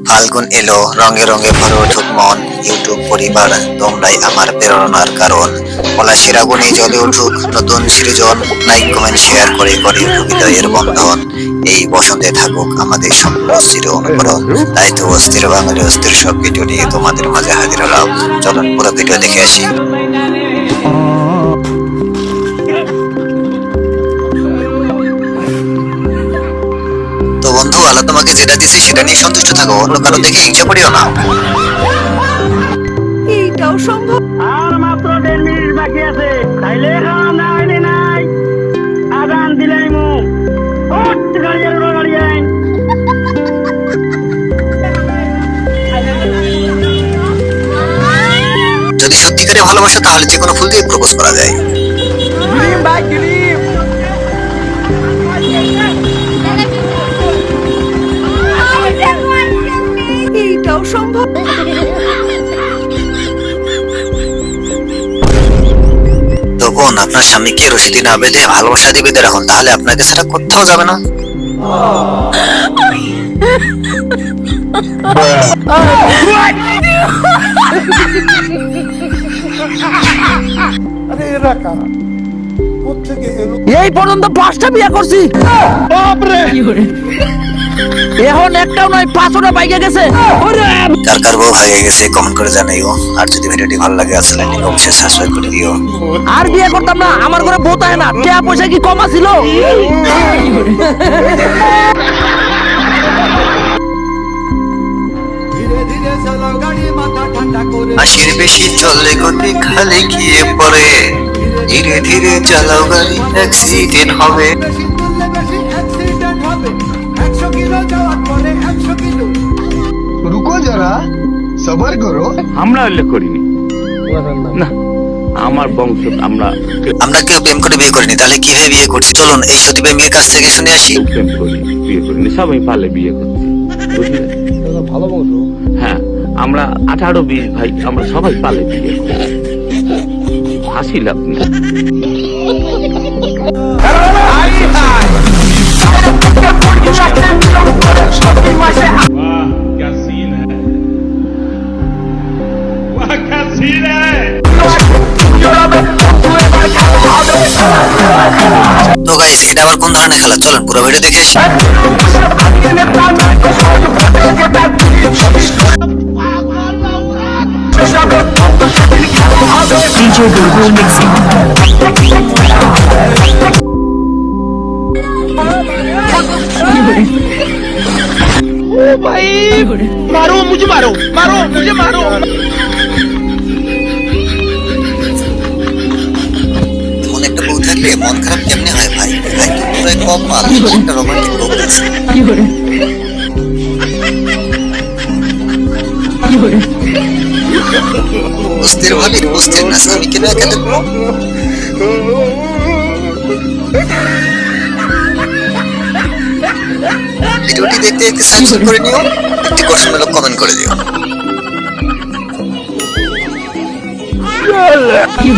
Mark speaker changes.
Speaker 1: ফাল্গুন এলো, রঙে রঙে ভরে উঠুক মন। ইউটিউব পরিবার তোমরাই আমার প্রেরণার কারণ। পলাশির আগুনে জ্বলে উঠুক নতুন সৃজন। লাইক কমেন্ট শেয়ার করে করে উঠুক হৃদয়ের বন্ধন। এই বসন্তে থাকুক আমাদের স্বপ্ন চির অনুকরণ। তাই তো অস্থির বাঙালি অস্থির সব ভিডিও নিয়ে তোমাদের মাঝে হাজির হলাম। চলুন পুরো ভিডিও দেখে আসি। তো বন্ধু, আল্লাহ তোমাকে যেটা দিছে সেটা নিয়ে সন্তুষ্ট থাকো, অন্য কারো দেখে হিংসা করিও না।
Speaker 2: এইটাও সম্ভব?
Speaker 3: আর মাত্র 1.5 মিনিট বাকি আছে, তাইলে খাওয়া না হইলে নাই। আজান দিলাই মু গাড়ি আইন।
Speaker 1: যদি সত্যিকারে ভালোবাসো তাহলে যে কোনো ফুল দিয়ে প্রপোজ করা যায়।
Speaker 2: এইটাও সম্ভব?
Speaker 1: তো বোন, আপনার স্বামীকে রশিদি না বেঁধে ভালোবাসা দিয়ে বেঁধে রাখুন, তাহলে আপনাকে ছাড়া কোথাও যাবে না।
Speaker 4: এই পর্যন্ত 5টা বিয়ে করছি। বাপরে, এখন একটাও নয় 5টা বাইকে গেছে।
Speaker 1: কার কার বউ ভাগে গেছে কমেন্ট করে জানাইও। আর যদি ভিডিওটি ভালো লাগে চ্যানেলটি অবশ্যই সাবস্ক্রাইব করে দিও।
Speaker 4: আর বিয়ে করতাম না, আমার ঘরে বউ থাকে না। টাকা পয়সা কি কম ছিল?
Speaker 1: আশির বেশি চললে গতি খালি গিয়ে পড়ে। ধীরে ধীরে চালাও গাড়ি, অ্যাক্সিডেন্ট হবে।
Speaker 5: রুকো যারা, সবার করো।
Speaker 6: আমরা উল্লেখ করিনি না, আমার বংশ আমরা
Speaker 1: কেউ প্রেম করে বিয়ে করিনি, তাহলে কিভাবে বিয়ে করছি? চলুন এই সতী প্রেমিকের কাছ থেকে শুনে আসি।
Speaker 6: প্রেম করি, বিয়ে করিনি, সবাই পালে বিয়ে করছি। বুঝলেন?
Speaker 5: ভালো বংশ।
Speaker 6: হ্যাঁ, আমরা 18-20 ভাই, আমরা সবাই পালে বিয়ে করছি। হাসি লাভ নেই।
Speaker 1: তো গাইস, এটা আবার কোন ধরনের খেলা? চলুন পুরো ভিডিও দেখে আসি।
Speaker 2: DJ Google mixing.
Speaker 4: ओ भाई, मारो मुझे, मारो मारो मुझे, मारो।
Speaker 1: এমন একটা বউ থাকলে মন খারাপ কেমনে হয় ভাই? ভাই তো পুরো কপাল, একটা রোমান্টিক বউ আছে। অস্থির ভাবি, অস্থির না স্বামী কেন একা দেখবো? ভিডিওটি দেখতে দেখতে সাবস্ক্রাইব করে নিও, একটি গঠনমূলক কমেন্ট করে দিও।
Speaker 2: কি